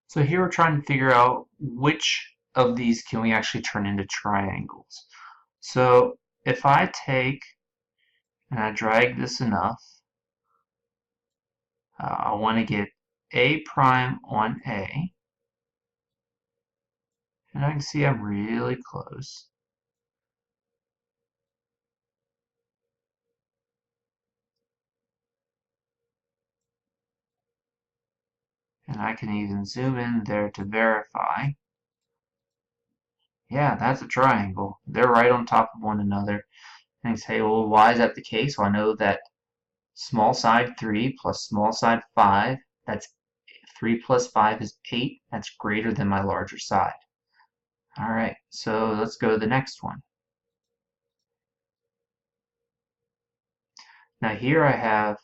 So here we're trying to figure out which of these can we actually turn into triangles. So if I take and I drag this enough, I want to get A prime on A, and I can see I'm really close. And I can even zoom in there to verify. Yeah, that's a triangle. They're right on top of one another. And you say, well, why is that the case? Well, I know that small side 3 plus small side 5, that's 3 plus 5 is 8. That's greater than my larger side. All right, so let's go to the next one. Now here I have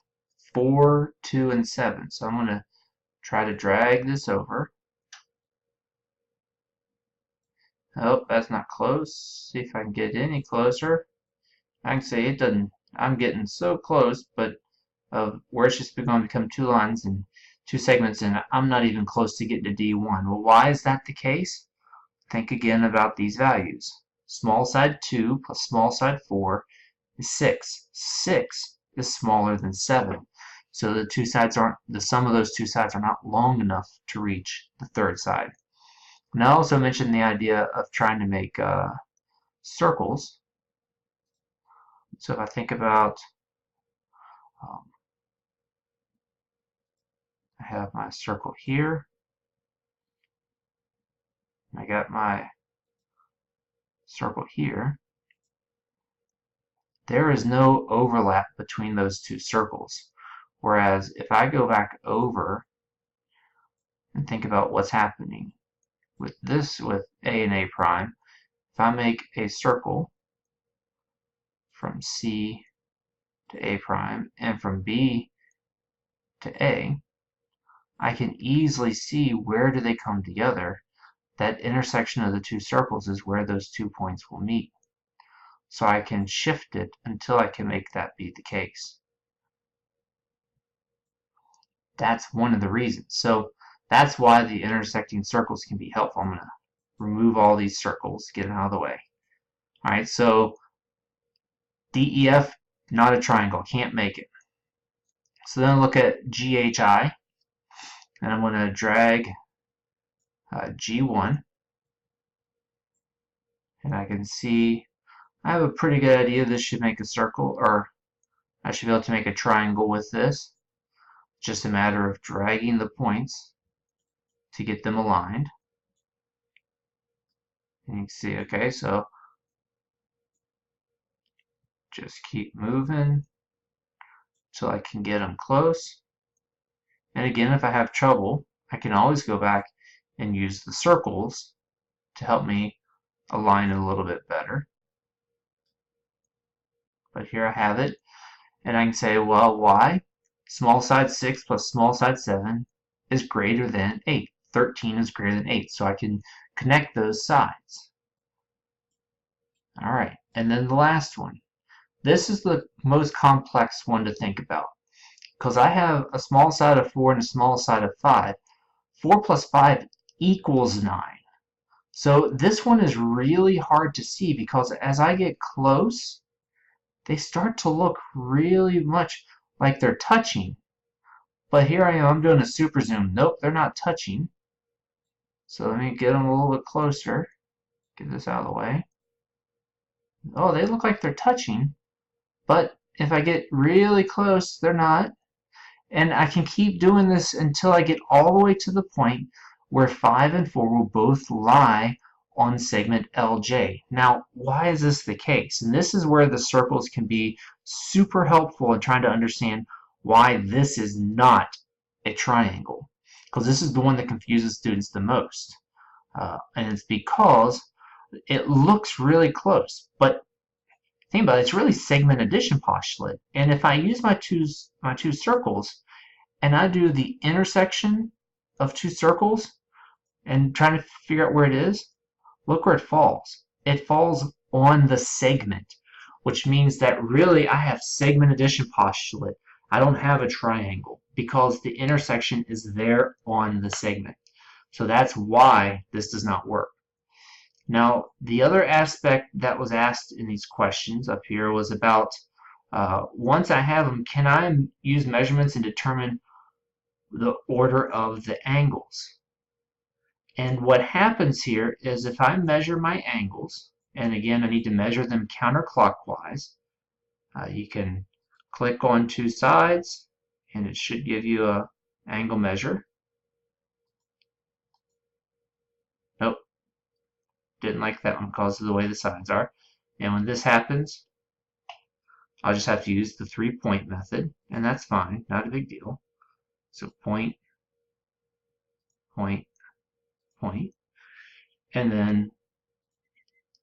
4, 2, and 7. So I'm going to try to drag this over. Oh, that's not close. See if I can get any closer. I can say it doesn't. I'm getting so close, but where it's just going to become two lines and two segments, and I'm not even close to getting to D1. Well, why is that the case? Think again about these values. Small side 2 plus small side 4 is 6. 6 is smaller than 7. So the sum of those two sides are not long enough to reach the third side. And I also mentioned the idea of trying to make circles. So if I think about, I have my circle here. I got my circle here. There is no overlap between those two circles. Whereas if I go back over and think about what's happening with this, with A and A prime, if I make a circle from C to A prime and from B to A, I can easily see where do they come together. That intersection of the two circles is where those 2 points will meet. So I can shift it until I can make that be the case. That's one of the reasons. So that's why the intersecting circles can be helpful. I'm going to remove all these circles, get them out of the way. All right, so DEF, not a triangle, can't make it. So then look at GHI, and I'm going to drag G1, and I can see I have a pretty good idea this should make a circle, or I should be able to make a triangle with this. Just a matter of dragging the points to get them aligned. And you can see, okay, so just keep moving till I can get them close. And again, if I have trouble, I can always go back and use the circles to help me align it a little bit better. But here I have it, and I can say, well, why? Small side 6 plus small side 7 is greater than 8. 13 is greater than 8, so I can connect those sides. All right, and then the last one. This is the most complex one to think about, because I have a small side of 4 and a small side of 5. 4 plus 5 equals 9. So this one is really hard to see because as I get close, they start to look really much like they're touching. But here I am, I'm doing a super zoom. Nope, they're not touching. So let me get them a little bit closer. Get this out of the way. Oh, they look like they're touching. But if I get really close, they're not. And I can keep doing this until I get all the way to the point where 5 and 4 will both lie on segment LJ. Now, why is this the case? And this is where the circles can be super helpful in trying to understand why this is not a triangle. Because this is the one that confuses students the most. And it's because it looks really close. But think about it, it's really segment addition postulate. And if I use my two circles and I do the intersection of two circles and trying to figure out where it is, look where it falls. It falls on the segment, which means that really I have segment addition postulate. I don't have a triangle because the intersection is there on the segment. So that's why this does not work. Now, the other aspect that was asked in these questions up here was about once I have them, can I use measurements and determine the order of the angles? And what happens here is if I measure my angles, and again, I need to measure them counterclockwise, you can click on two sides, and it should give you a angle measure. Nope, didn't like that one because of the way the sides are. And when this happens, I'll just have to use the 3-point method, and that's fine, not a big deal. So point, point, point. And then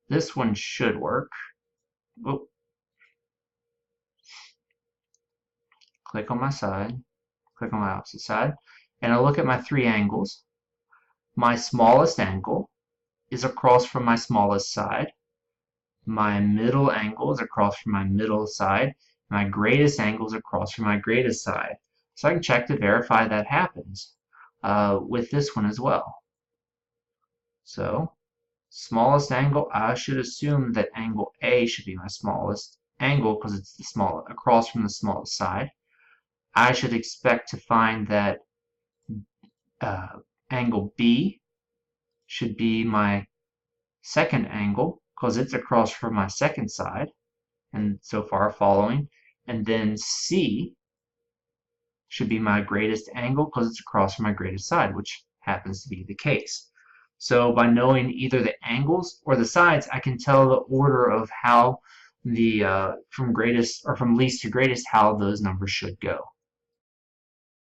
this one should work. Oh, click on my side, click on my opposite side, and I'll look at my three angles. My smallest angle is across from my smallest side. My middle angle is across from my middle side. My greatest angle is across from my greatest side. So I can check to verify that happens with this one as well. So smallest angle, I should assume that angle A should be my smallest angle because it's the smallest, across from the smallest side. I should expect to find that angle B should be my second angle because it's across from my second side, and so far following. And then C should be my greatest angle because it's across from my greatest side, which happens to be the case. So by knowing either the angles or the sides, I can tell the order of how the from least to greatest how those numbers should go.